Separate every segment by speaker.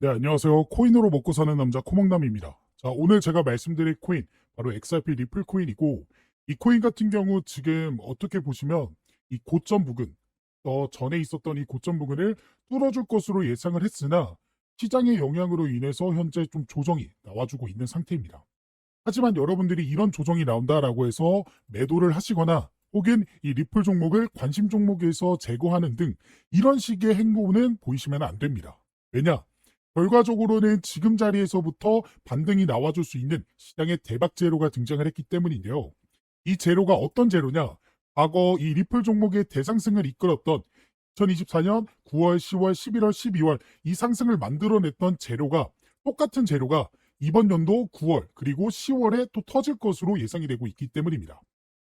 Speaker 1: 네, 안녕하세요. 코인으로 먹고 사는 남자 코몽남입니다. 자, 오늘 제가 말씀드릴 코인, 바로 XRP 리플 코인이고, 이 코인 같은 경우 지금 어떻게 보시면 이 고점 부근, 전에 있었던 이 고점 부근을 뚫어줄 것으로 예상을 했으나, 시장의 영향으로 인해서 현재 좀 조정이 나와주고 있는 상태입니다. 하지만 여러분들이 이런 조정이 나온다라고 해서 매도를 하시거나, 혹은 이 리플 종목을 관심 종목에서 제거하는 등 이런 식의 행보는 보이시면 안 됩니다. 왜냐? 결과적으로는 지금 자리에서부터 반등이 나와줄 수 있는 시장의 대박 재료가 등장을 했기 때문인데요. 이 재료가 어떤 재료냐? 과거 이 리플 종목의 대상승을 이끌었던 2024년 9월, 10월, 11월, 12월 이 상승을 만들어냈던 재료가 똑같은 재료가 이번 연도 9월 그리고 10월에 또 터질 것으로 예상이 되고 있기 때문입니다.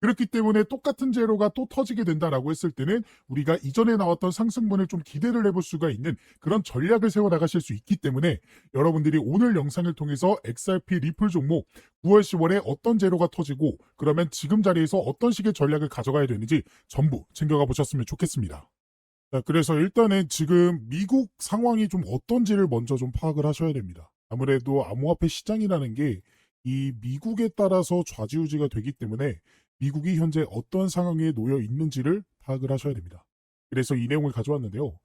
Speaker 1: 그렇기 때문에 똑같은 재료가 또 터지게 된다라고 했을 때는 우리가 이전에 나왔던 상승분을 좀 기대를 해볼 수가 있는 그런 전략을 세워 나가실 수 있기 때문에 여러분들이 오늘 영상을 통해서 XRP 리플 종목 9월, 10월에 어떤 재료가 터지고 그러면 지금 자리에서 어떤 식의 전략을 가져가야 되는지 전부 챙겨가 보셨으면 좋겠습니다. 자, 그래서 일단은 지금 미국 상황이 좀 어떤지를 먼저 좀 파악을 하셔야 됩니다. 아무래도 암호화폐 시장이라는 게 이 미국에 따라서 좌지우지가 되기 때문에 미국이 현재 어떤 상황에 놓여 있는지를 파악을 하셔야 됩니다. 그래서 이 내용을 가져왔는데요.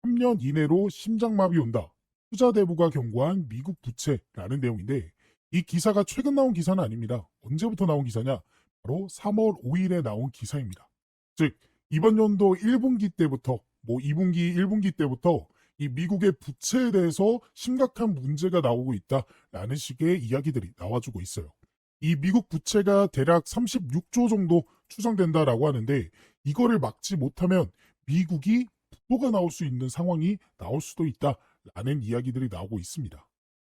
Speaker 1: 3년 이내로 심장마비 온다. 투자 대부가 경고한 미국 부채라는 내용인데 이 기사가 최근 나온 기사는 아닙니다. 언제부터 나온 기사냐? 바로 3월 5일에 나온 기사입니다. 즉 이번 연도 1분기 때부터 2분기, 1분기 때부터 이 미국의 부채에 대해서 심각한 문제가 나오고 있다라는 식의 이야기들이 나와주고 있어요. 이 미국 부채가 대략 36조 정도 추정된다라고 하는데 이거를 막지 못하면 미국이 부도가 나올 수 있는 상황이 나올 수도 있다라는 이야기들이 나오고 있습니다.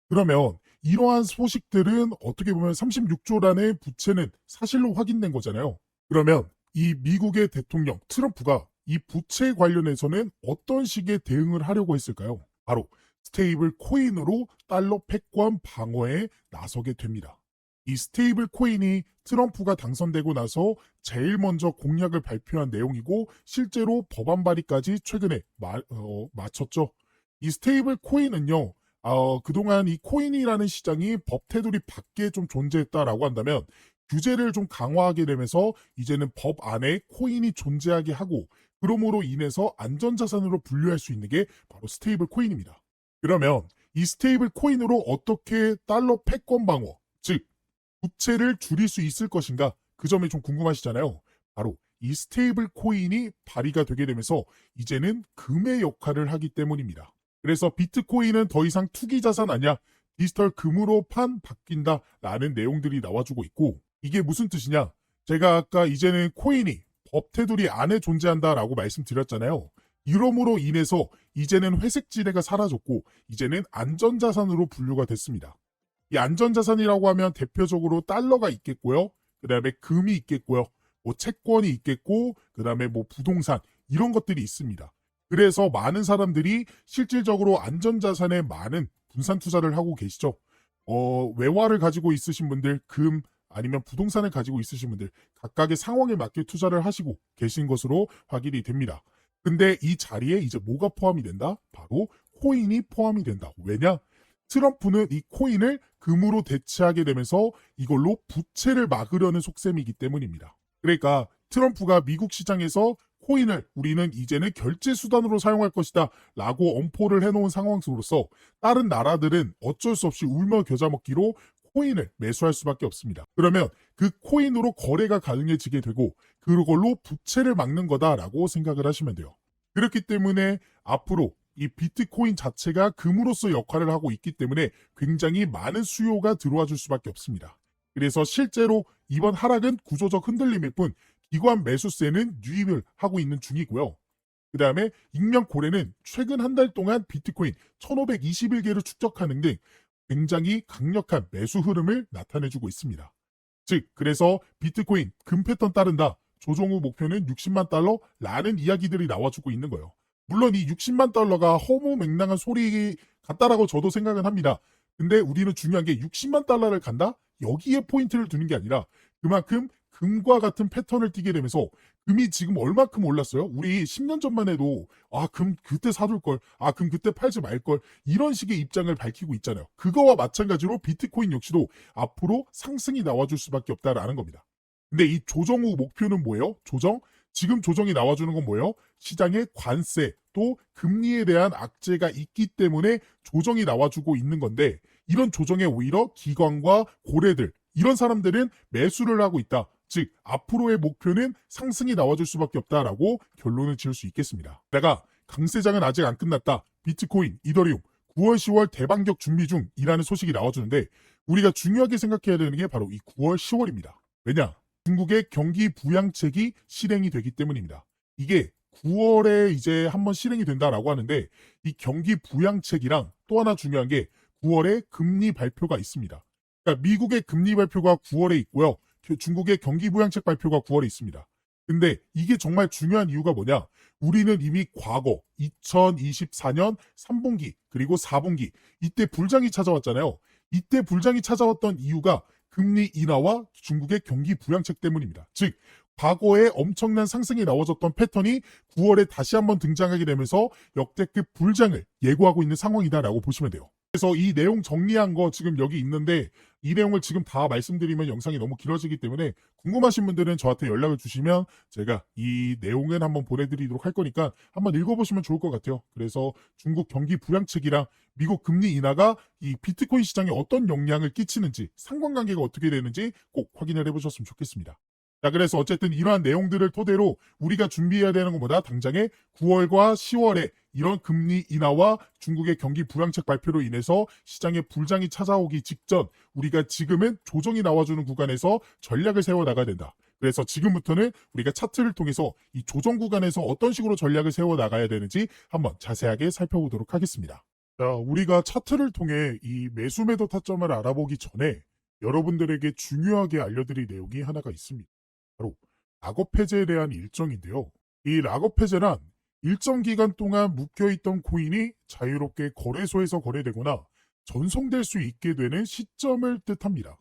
Speaker 1: 그러면 이러한 소식들은 어떻게 보면 36조란의 부채는 사실로 확인된 거잖아요. 그러면 이 미국의 대통령 트럼프가 이 부채 관련해서는 어떤 식의 대응을 하려고 했을까요? 바로 스테이블 코인으로 달러 패권 방어에 나서게 됩니다. 이 스테이블 코인이 트럼프가 당선되고 나서 제일 먼저 공약을 발표한 내용이고 실제로 법안 발의까지 최근에 마쳤죠. 이 스테이블 코인은요. 그동안 이 코인이라는 시장이 법 테두리 밖에 좀 존재했다라고 한다면 규제를 좀 강화하게 되면서 이제는 법 안에 코인이 존재하게 하고 그러므로 인해서 안전자산으로 분류할 수 있는 게 바로 스테이블 코인입니다. 그러면 이 스테이블 코인으로 어떻게 달러 패권 방어, 즉 부채를 줄일 수 있을 것인가? 그 점이 좀 궁금하시잖아요. 바로 이 스테이블 코인이 발의가 되게 되면서 이제는 금의 역할을 하기 때문입니다. 그래서 비트코인은 더 이상 투기 자산 아니야. 디지털 금으로 바뀐다라는 내용들이 나와주고 있고 이게 무슨 뜻이냐? 제가 아까 이제는 코인이 법 테두리 안에 존재한다라고 말씀드렸잖아요. 이러므로 인해서 이제는 회색 지대가 사라졌고 이제는 안전자산으로 분류가 됐습니다. 이 안전자산이라고 하면 대표적으로 달러가 있겠고요. 그 다음에 금이 있겠고요. 채권이 있겠고 그 다음에 부동산 이런 것들이 있습니다. 그래서 많은 사람들이 실질적으로 안전자산에 많은 분산 투자를 하고 계시죠. 외화를 가지고 있으신 분들, 금 아니면 부동산을 가지고 있으신 분들 각각의 상황에 맞게 투자를 하시고 계신 것으로 확인이 됩니다. 근데 이 자리에 이제 뭐가 포함이 된다? 바로 코인이 포함이 된다. 왜냐? 트럼프는 이 코인을 금으로 대체하게 되면서 이걸로 부채를 막으려는 속셈이기 때문입니다. 그러니까 트럼프가 미국 시장에서 코인을 우리는 이제는 결제 수단으로 사용할 것이다 라고 엄포를 해놓은 상황으로서 다른 나라들은 어쩔 수 없이 울며 겨자 먹기로 코인을 매수할 수밖에 없습니다. 그러면 그 코인으로 거래가 가능해지게 되고 그걸로 부채를 막는 거다라고 생각을 하시면 돼요. 그렇기 때문에 앞으로 이 비트코인 자체가 금으로서 역할을 하고 있기 때문에 굉장히 많은 수요가 들어와 줄 수밖에 없습니다. 그래서 실제로 이번 하락은 구조적 흔들림일 뿐 기관 매수세는 유입을 하고 있는 중이고요. 그 다음에 익명 고래는 최근 한 달 동안 비트코인 1521개를 축적하는 등 굉장히 강력한 매수 흐름을 나타내주고 있습니다. 즉 그래서 비트코인 금 패턴 따른다. 조정 후 목표는 60만 달러라는 이야기들이 나와주고 있는 거예요. 물론 이 60만 달러가 허무맹랑한 소리 같다라고 저도 생각은 합니다. 근데 우리는 중요한 게 60만 달러를 간다? 여기에 포인트를 두는 게 아니라 그만큼 금과 같은 패턴을 띠게 되면서 금이 지금 얼마큼 올랐어요? 우리 10년 전만 해도 금 그때 사둘 걸, 금 그때 팔지 말 걸, 이런 식의 입장을 밝히고 있잖아요. 그거와 마찬가지로 비트코인 역시도 앞으로 상승이 나와줄 수밖에 없다라는 겁니다. 근데 이 조정 후 목표는 뭐예요? 지금 조정이 나와주는 건 뭐예요? 시장의 관세 또 금리에 대한 악재가 있기 때문에 조정이 나와주고 있는 건데, 이런 조정에 오히려 기관과 고래들, 이런 사람들은 매수를 하고 있다. 즉 앞으로의 목표는 상승이 나와줄 수밖에 없다라고 결론을 지을 수 있겠습니다. 내가 강세장은 아직 안 끝났다. 비트코인, 이더리움 9월, 10월 대반격 준비 중이라는 소식이 나와주는데, 우리가 중요하게 생각해야 되는 게 바로 이 9월, 10월입니다. 왜냐? 중국의 경기 부양책이 실행이 되기 때문입니다. 이게 9월에 이제 한번 실행이 된다라고 하는데, 이 경기 부양책이랑 또 하나 중요한 게 9월에 금리 발표가 있습니다. 그러니까 미국의 금리 발표가 9월에 있고요. 중국의 경기 부양책 발표가 9월에 있습니다. 근데 이게 정말 중요한 이유가 뭐냐? 우리는 이미 과거 2024년 3분기 그리고 4분기 이때 불장이 찾아왔잖아요. 이때 불장이 찾아왔던 이유가 금리 인하와 중국의 경기 부양책 때문입니다. 즉 과거에 엄청난 상승이 나와줬던 패턴이 9월에 다시 한번 등장하게 되면서 역대급 불장을 예고하고 있는 상황이다라고 보시면 돼요. 그래서 이 내용 정리한 거 지금 여기 있는데, 이 내용을 지금 다 말씀드리면 영상이 너무 길어지기 때문에 궁금하신 분들은 저한테 연락을 주시면 제가 이 내용은 한번 보내드리도록 할 거니까 한번 읽어보시면 좋을 것 같아요. 그래서 중국 경기 부양책이랑 미국 금리 인하가 이 비트코인 시장에 어떤 영향을 끼치는지, 상관관계가 어떻게 되는지 꼭 확인을 해보셨으면 좋겠습니다. 자, 그래서 어쨌든 이러한 내용들을 토대로 우리가 준비해야 되는 것보다 당장에 9월과 10월에 이런 금리 인하와 중국의 경기 부양책 발표로 인해서 시장에 불장이 찾아오기 직전, 우리가 지금은 조정이 나와주는 구간에서 전략을 세워나가야 된다. 그래서 지금부터는 우리가 차트를 통해서 이 조정 구간에서 어떤 식으로 전략을 세워나가야 되는지 한번 자세하게 살펴보도록 하겠습니다. 자, 우리가 차트를 통해 이 매수 매도 타점을 알아보기 전에 여러분들에게 중요하게 알려드릴 내용이 하나가 있습니다. 바로 락업 해제에 대한 일정인데요. 이 락업 해제란 일정 기간 동안 묵혀있던 코인이 자유롭게 거래소에서 거래되거나 전송될 수 있게 되는 시점을 뜻합니다.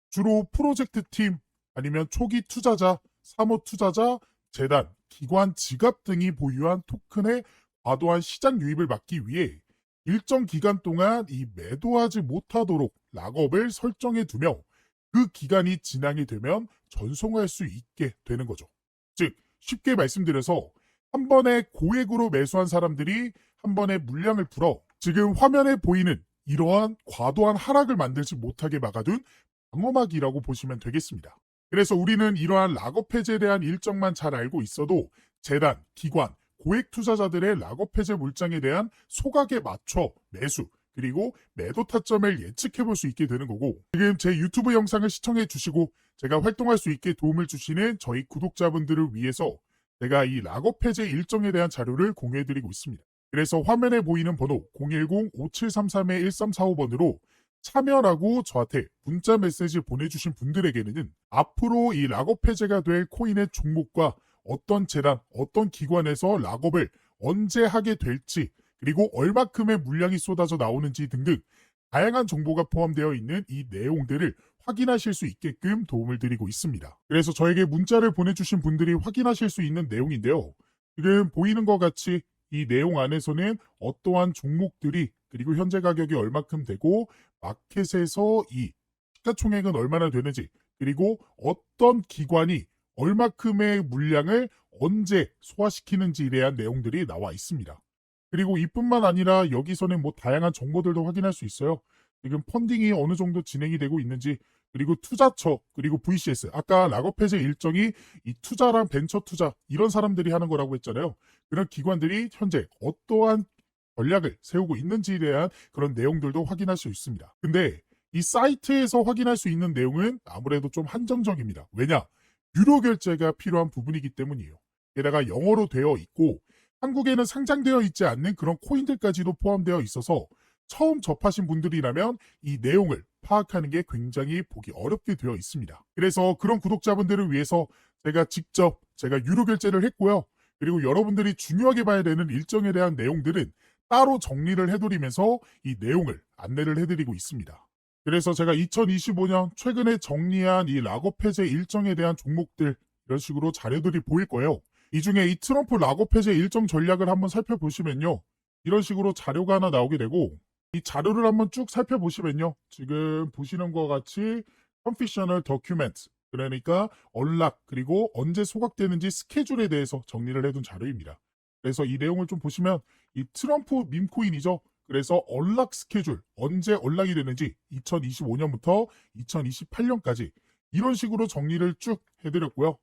Speaker 1: 주로 프로젝트 팀, 아니면 초기 투자자, 사모 투자자, 재단, 기관 지갑 등이 보유한 토큰의 과도한 시장 유입을 막기 위해 일정 기간 동안 이 매도하지 못하도록 락업을 설정해 두며 그 기간이 지나게 되면 전송할 수 있게 되는 거죠. 즉 쉽게 말씀드려서 한 번에 고액으로 매수한 사람들이 한 번에 물량을 풀어 지금 화면에 보이는 이러한 과도한 하락을 만들지 못하게 막아둔 방어막이라고 보시면 되겠습니다. 그래서 우리는 이러한 락업 해제에 대한 일정만 잘 알고 있어도 재단, 기관, 고액 투자자들의 락업 해제 물량에 대한 소각에 맞춰 매수, 그리고 매도 타점을 예측해 볼 수 있게 되는 거고, 지금 제 유튜브 영상을 시청해 주시고 제가 활동할 수 있게 도움을 주시는 저희 구독자분들을 위해서 제가 이 락업 해제 일정에 대한 자료를 공유해 드리고 있습니다. 그래서 화면에 보이는 번호 010-5733-1345번으로 참여라고 저한테 문자 메시지 보내주신 분들에게는 앞으로 이 락업 해제가 될 코인의 종목과 어떤 재단, 어떤 기관에서 락업을 언제 하게 될지, 그리고 얼마큼의 물량이 쏟아져 나오는지 등등 다양한 정보가 포함되어 있는 이 내용들을 확인하실 수 있게끔 도움을 드리고 있습니다. 그래서 저에게 문자를 보내주신 분들이 확인하실 수 있는 내용인데요. 지금 보이는 것 같이 이 내용 안에서는 어떠한 종목들이, 그리고 현재 가격이 얼마큼 되고 마켓에서 이 시가총액은 얼마나 되는지, 그리고 어떤 기관이 얼마큼의 물량을 언제 소화시키는지에 대한 내용들이 나와 있습니다. 그리고 이뿐만 아니라 여기서는 뭐 다양한 정보들도 확인할 수 있어요. 지금 펀딩이 어느 정도 진행이 되고 있는지, 그리고 투자처, 그리고 VCS, 아까 락업 해제 일정이 이 투자랑 벤처 투자 이런 사람들이 하는 거라고 했잖아요. 그런 기관들이 현재 어떠한 전략을 세우고 있는지에 대한 그런 내용들도 확인할 수 있습니다. 근데 이 사이트에서 확인할 수 있는 내용은 아무래도 좀 한정적입니다. 왜냐? 유료 결제가 필요한 부분이기 때문이에요. 게다가 영어로 되어 있고 한국에는 상장되어 있지 않는 그런 코인들까지도 포함되어 있어서 처음 접하신 분들이라면 이 내용을 파악하는 게 굉장히 보기 어렵게 되어 있습니다. 그래서 그런 구독자분들을 위해서 제가 유료 결제를 했고요. 그리고 여러분들이 중요하게 봐야 되는 일정에 대한 내용들은 따로 정리를 해드리면서 이 내용을 안내를 해드리고 있습니다. 그래서 제가 2025년 최근에 정리한 이 락업 해제 일정에 대한 종목들, 이런 식으로 자료들이 보일 거예요. 이 중에 이 트럼프 락업 해제 일정 전략을 한번 살펴보시면요. 이런 식으로 자료가 하나 나오게 되고 이 자료를 한번 쭉 살펴보시면요. 지금 보시는 것과 같이 confessional document 그러니까 언락 그리고 언제 소각되는지 스케줄에 대해서 정리를 해둔 자료입니다. 그래서 이 내용을 좀 보시면 이 트럼프 밈코인이죠. 그래서 언락 스케줄 언제 언락이 되는지 2025년부터 2028년까지 이런 식으로 정리를 쭉 해드렸고요.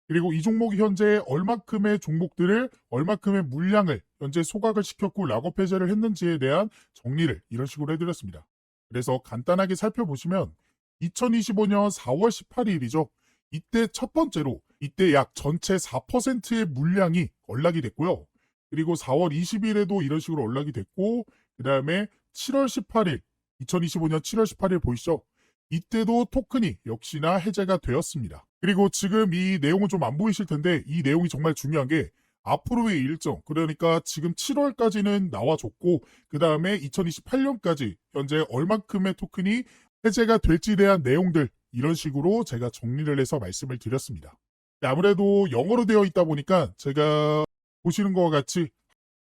Speaker 1: 그리고 이 종목이 현재 얼마큼의 종목들을 얼마큼의 물량을 현재 소각을 시켰고 락업 해제를 했는지에 대한 정리를 이런 식으로 해드렸습니다. 그래서 간단하게 살펴보시면 2025년 4월 18일이죠. 이때 첫 번째로 이때 약 전체 4%의 물량이 언락이 됐고요. 그리고 4월 20일에도 이런 식으로 언락이 됐고 그 다음에 7월 18일 2025년 7월 18일 보이시죠? 이때도 토큰이 역시나 해제가 되었습니다. 그리고 지금 이 내용은 좀 안 보이실 텐데 이 내용이 정말 중요한 게 앞으로의 일정 그러니까 지금 7월까지는 나와줬고 그 다음에 2028년까지 현재 얼만큼의 토큰이 해제가 될지에 대한 내용들 이런 식으로 제가 정리를 해서 말씀을 드렸습니다. 아무래도 영어로 되어 있다 보니까 제가 보시는 것과 같이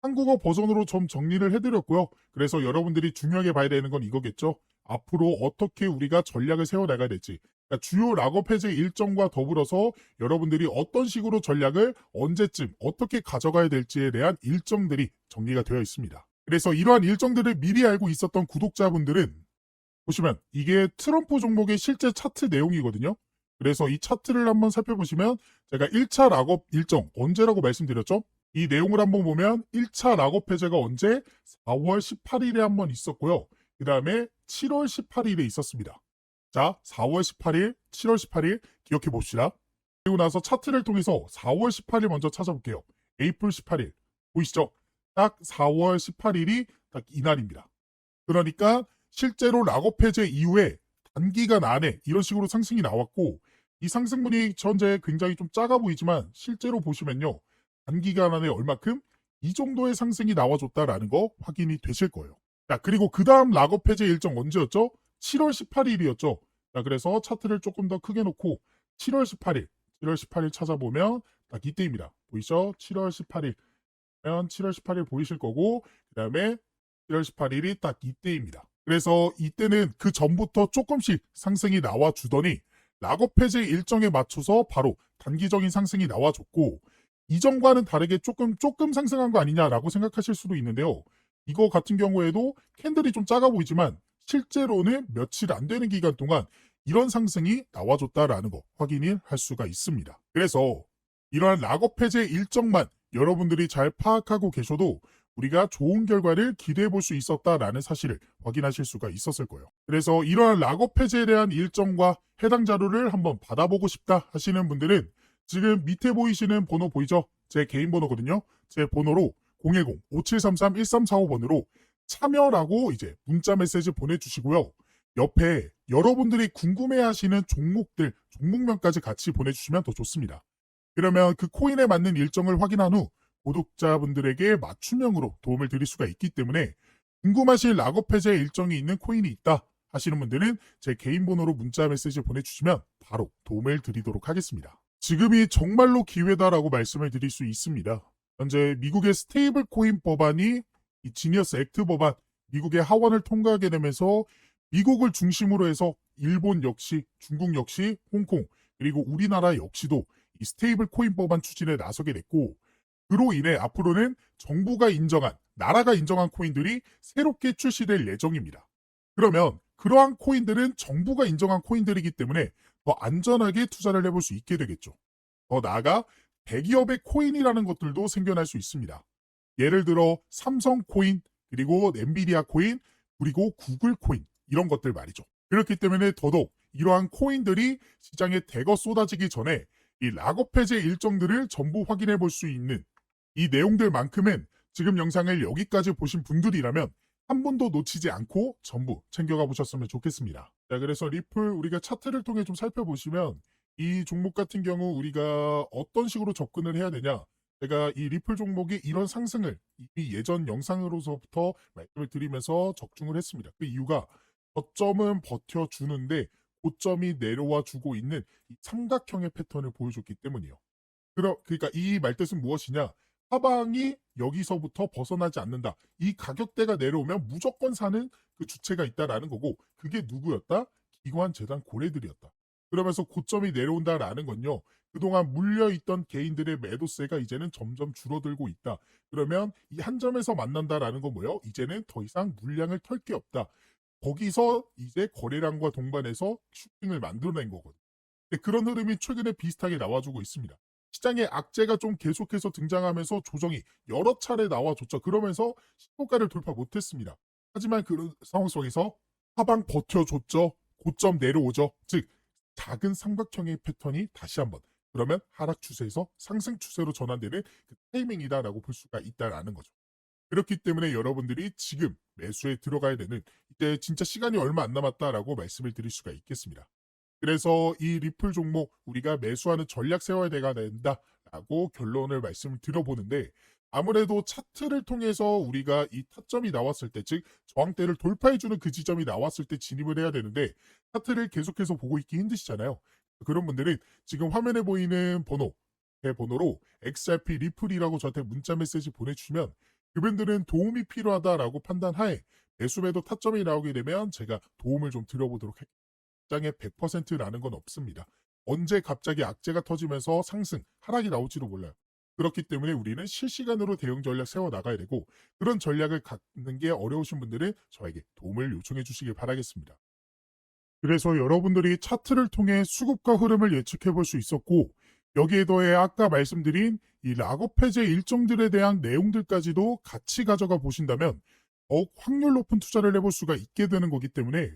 Speaker 1: 한국어 버전으로 좀 정리를 해드렸고요. 그래서 여러분들이 중요하게 봐야 되는 건 이거겠죠. 앞으로 어떻게 우리가 전략을 세워나가야 될지 그러니까 주요 락업 해제 일정과 더불어서 여러분들이 어떤 식으로 전략을 언제쯤 어떻게 가져가야 될지에 대한 일정들이 정리가 되어 있습니다. 그래서 이러한 일정들을 미리 알고 있었던 구독자분들은 보시면 이게 트럼프 종목의 실제 차트 내용이거든요. 그래서 이 차트를 한번 살펴보시면 제가 1차 락업 일정 언제라고 말씀드렸죠? 이 내용을 한번 보면 1차 락업 해제가 언제 4월 18일에 한번 있었고요. 그 다음에 7월 18일에 있었습니다. 자, 4월 18일, 7월 18일 기억해 봅시다. 그리고 나서 차트를 통해서 4월 18일 먼저 찾아볼게요. 에이플 18일 보이시죠? 딱 4월 18일이 딱 이날입니다. 그러니까 실제로 락업 해제 이후에 단기간 안에 이런 식으로 상승이 나왔고 이 상승분이 현재 굉장히 좀 작아 보이지만 실제로 보시면요. 단기간 안에 얼마큼 이 정도의 상승이 나와줬다라는 거 확인이 되실 거예요. 자, 그리고 그 다음 락업 해제 일정 언제였죠? 7월 18일이었죠. 자, 그래서 차트를 조금 더 크게 놓고 7월 18일, 7월 18일 찾아보면 딱 이때입니다. 보이시죠? 7월 18일. 7월 18일 보이실 거고, 그 다음에 7월 18일이 딱 이때입니다. 그래서 이때는 그 전부터 조금씩 상승이 나와주더니 락업 해제 일정에 맞춰서 바로 단기적인 상승이 나와줬고, 이전과는 다르게 조금 상승한 거 아니냐라고 생각하실 수도 있는데요. 이거 같은 경우에도 캔들이 좀 작아 보이지만 실제로는 며칠 안 되는 기간 동안 이런 상승이 나와줬다라는 거 확인을 할 수가 있습니다. 그래서 이러한 락업 해제 일정만 여러분들이 잘 파악하고 계셔도 우리가 좋은 결과를 기대해 볼 수 있었다라는 사실을 확인하실 수가 있었을 거예요. 그래서 이러한 락업 해제에 대한 일정과 해당 자료를 한번 받아보고 싶다 하시는 분들은 지금 밑에 보이시는 번호 보이죠? 제 개인 번호거든요. 제 번호로 010-5733-1345번으로 참여라고 이제 문자 메시지 보내주시고요. 옆에 여러분들이 궁금해하시는 종목들, 종목명까지 같이 보내주시면 더 좋습니다. 그러면 그 코인에 맞는 일정을 확인한 후 구독자분들에게 맞춤형으로 도움을 드릴 수가 있기 때문에 궁금하신 락업 해제 일정이 있는 코인이 있다 하시는 분들은 제 개인 번호로 문자 메시지 보내주시면 바로 도움을 드리도록 하겠습니다. 지금이 정말로 기회다라고 말씀을 드릴 수 있습니다. 현재 미국의 스테이블 코인 법안이 이 지니어스 액트 법안, 미국의 하원을 통과하게 되면서 미국을 중심으로 해서 일본 역시, 중국 역시, 홍콩, 그리고 우리나라 역시도 이 스테이블 코인 법안 추진에 나서게 됐고, 그로 인해 앞으로는 정부가 인정한, 나라가 인정한 코인들이 새롭게 출시될 예정입니다. 그러면 그러한 코인들은 정부가 인정한 코인들이기 때문에 더 안전하게 투자를 해볼 수 있게 되겠죠. 더 나아가 대기업의 코인이라는 것들도 생겨날 수 있습니다. 예를 들어 삼성 코인, 그리고 엔비디아 코인, 그리고 구글 코인 이런 것들 말이죠. 그렇기 때문에 더더욱 이러한 코인들이 시장에 대거 쏟아지기 전에 이 락업 해제 일정들을 전부 확인해 볼 수 있는 이 내용들만큼은 지금 영상을 여기까지 보신 분들이라면 한 번도 놓치지 않고 전부 챙겨가 보셨으면 좋겠습니다. 자, 그래서 리플 우리가 차트를 통해 좀 살펴보시면 이 종목 같은 경우 우리가 어떤 식으로 접근을 해야 되냐. 제가 이 리플 종목이 이런 상승을 이 예전 영상으로서부터 말씀을 드리면서 적중을 했습니다. 그 이유가 저점은 버텨주는데 고점이 내려와 주고 있는 이 삼각형의 패턴을 보여줬기 때문이에요. 그러니까 이 말뜻은 무엇이냐? 하방이 여기서부터 벗어나지 않는다. 이 가격대가 내려오면 무조건 사는 그 주체가 있다라는 거고, 그게 누구였다? 기관재단 고래들이었다. 그러면서 고점이 내려온다라는 건요, 그동안 물려있던 개인들의 매도세가 이제는 점점 줄어들고 있다. 그러면 이 한 점에서 만난다라는 건 뭐예요? 이제는 더 이상 물량을 털 게 없다. 거기서 이제 거래량과 동반해서 슈팅을 만들어낸 거거든요. 근데 그런 흐름이 최근에 비슷하게 나와주고 있습니다. 시장에 악재가 좀 계속해서 등장하면서 조정이 여러 차례 나와줬죠. 그러면서 신고가를 돌파 못했습니다. 하지만 그런 상황 속에서 하방 버텨줬죠. 고점 내려오죠. 즉 작은 삼각형의 패턴이 다시 한번, 그러면 하락 추세에서 상승 추세로 전환되는 그 타이밍이다라고 볼 수가 있다라는 거죠. 그렇기 때문에 여러분들이 지금 매수에 들어가야 되는, 이제 진짜 시간이 얼마 안 남았다라고 말씀을 드릴 수가 있겠습니다. 그래서 이 리플 종목 우리가 매수하는 전략 세워야 된다라고 결론을 말씀을 드려보는데, 아무래도 차트를 통해서 우리가 이 타점이 나왔을 때, 즉 저항대를 돌파해주는 그 지점이 나왔을 때 진입을 해야 되는데, 차트를 계속해서 보고 있기 힘드시잖아요. 그런 분들은 지금 화면에 보이는 번호, 제 번호로 XRP 리플이라고 저한테 문자 메시지 보내주시면, 그분들은 도움이 필요하다라고 판단하에 매수매도 타점이 나오게 되면 제가 도움을 좀 드려보도록 할게요. 시장에 100%라는 건 없습니다. 언제 갑자기 악재가 터지면서 상승, 하락이 나올지도 몰라요. 그렇기 때문에 우리는 실시간으로 대응 전략 세워나가야 되고, 그런 전략을 갖는 게 어려우신 분들은 저에게 도움을 요청해 주시길 바라겠습니다. 그래서 여러분들이 차트를 통해 수급과 흐름을 예측해 볼 수 있었고, 여기에 더해 아까 말씀드린 이 락업 해제 일정들에 대한 내용들까지도 같이 가져가 보신다면 더욱 확률 높은 투자를 해볼 수가 있게 되는 거기 때문에,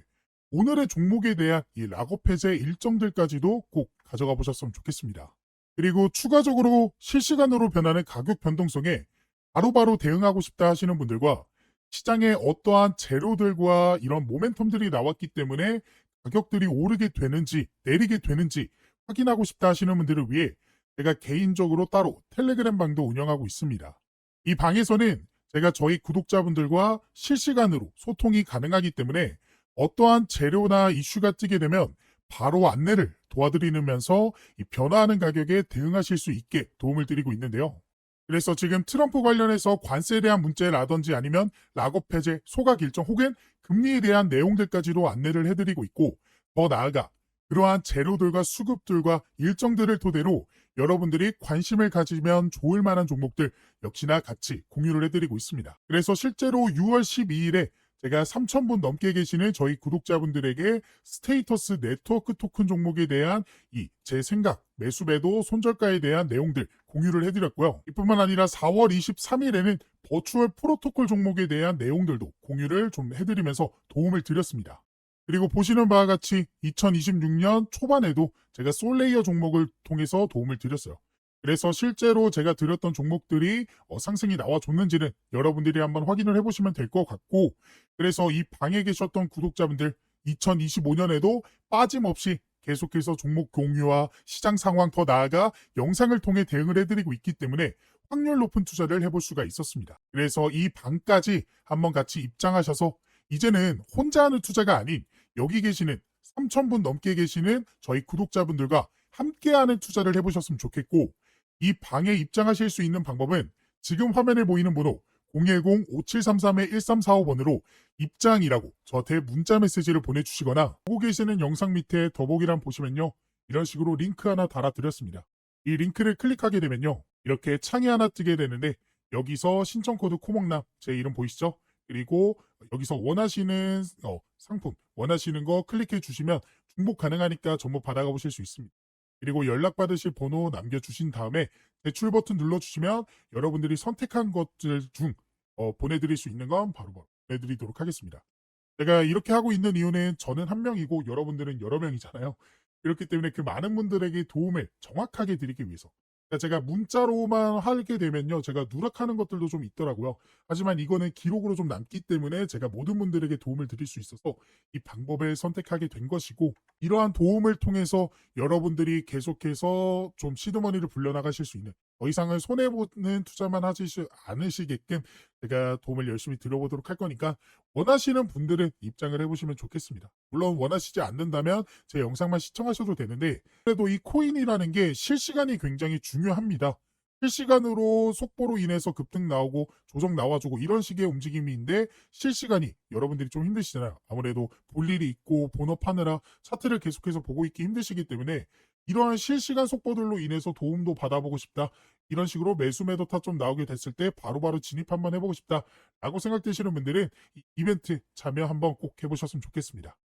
Speaker 1: 오늘의 종목에 대한 이 락업 해제 일정들까지도 꼭 가져가 보셨으면 좋겠습니다. 그리고 추가적으로 실시간으로 변하는 가격 변동성에 바로바로 대응하고 싶다 하시는 분들과, 시장에 어떠한 재료들과 이런 모멘텀들이 나왔기 때문에 가격들이 오르게 되는지 내리게 되는지 확인하고 싶다 하시는 분들을 위해 제가 개인적으로 따로 텔레그램 방도 운영하고 있습니다. 이 방에서는 제가 저희 구독자분들과 실시간으로 소통이 가능하기 때문에 어떠한 재료나 이슈가 뜨게 되면 바로 안내를 도와드리면서 이 변화하는 가격에 대응하실 수 있게 도움을 드리고 있는데요. 그래서 지금 트럼프 관련해서 관세에 대한 문제라든지 아니면 락업 해제, 소각 일정 혹은 금리에 대한 내용들까지도 안내를 해드리고 있고, 더 나아가 그러한 재료들과 수급들과 일정들을 토대로 여러분들이 관심을 가지면 좋을 만한 종목들 역시나 같이 공유를 해드리고 있습니다. 그래서 실제로 6월 12일에 제가 3,000분 넘게 계시는 저희 구독자분들에게 스테이터스 네트워크 토큰 종목에 대한 이 제 생각, 매수매도, 손절가에 대한 내용들 공유를 해드렸고요. 이뿐만 아니라 4월 23일에는 버추얼 프로토콜 종목에 대한 내용들도 공유를 좀 해드리면서 도움을 드렸습니다. 그리고 보시는 바와 같이 2026년 초반에도 제가 솔레이어 종목을 통해서 도움을 드렸어요. 그래서 실제로 제가 드렸던 종목들이 상승이 나와줬는지는 여러분들이 한번 확인을 해보시면 될 것 같고, 그래서 이 방에 계셨던 구독자분들 2025년에도 빠짐없이 계속해서 종목 공유와 시장 상황, 더 나아가 영상을 통해 대응을 해드리고 있기 때문에 확률 높은 투자를 해볼 수가 있었습니다. 그래서 이 방까지 한번 같이 입장하셔서 이제는 혼자 하는 투자가 아닌 여기 계시는 3,000분 넘게 계시는 저희 구독자분들과 함께하는 투자를 해보셨으면 좋겠고, 이 방에 입장하실 수 있는 방법은 지금 화면에 보이는 번호 010-5733-1345번으로 입장이라고 저한테 문자 메시지를 보내주시거나, 보고 계시는 영상 밑에 더보기란 보시면요, 이런 식으로 링크 하나 달아드렸습니다. 이 링크를 클릭하게 되면요, 이렇게 창이 하나 뜨게 되는데, 여기서 신청코드 코목남, 제 이름 보이시죠? 그리고 여기서 원하시는 상품, 원하시는 거 클릭해 주시면 중복 가능하니까 정보 받아가 보실 수 있습니다. 그리고 연락받으실 번호 남겨주신 다음에 대출 버튼 눌러주시면 여러분들이 선택한 것들 중 보내드릴 수 있는 건 바로 보내드리도록 하겠습니다. 제가 이렇게 하고 있는 이유는 저는 한 명이고 여러분들은 여러 명이잖아요. 그렇기 때문에 그 많은 분들에게 도움을 정확하게 드리기 위해서. 그러니까 제가 문자로만 하게 되면요, 제가 누락하는 것들도 좀 있더라고요. 하지만 이거는 기록으로 좀 남기 때문에 제가 모든 분들에게 도움을 드릴 수 있어서 이 방법을 선택하게 된 것이고, 이러한 도움을 통해서 여러분들이 계속해서 좀 시드머니를 불려나가실 수 있는 더 이상은 손해보는 투자만 하지 않으시게끔 제가 도움을 열심히 드려보도록 할 거니까 원하시는 분들은 입장을 해보시면 좋겠습니다. 물론 원하시지 않는다면 제 영상만 시청하셔도 되는데 그래도 이 코인이라는 게 실시간이 굉장히 중요합니다. 실시간으로 속보로 인해서 급등 나오고 조정 나와주고 이런 식의 움직임인데 실시간이 여러분들이 좀 힘드시잖아요. 아무래도 볼 일이 있고 본업하느라 차트를 계속해서 보고 있기 힘드시기 때문에 이러한 실시간 속보들로 인해서 도움도 받아보고 싶다. 이런 식으로 매수 매도타 좀 나오게 됐을 때 바로바로 진입 한번 해보고 싶다. 라고 생각되시는 분들은 이 이벤트 참여 한번 꼭 해보셨으면 좋겠습니다.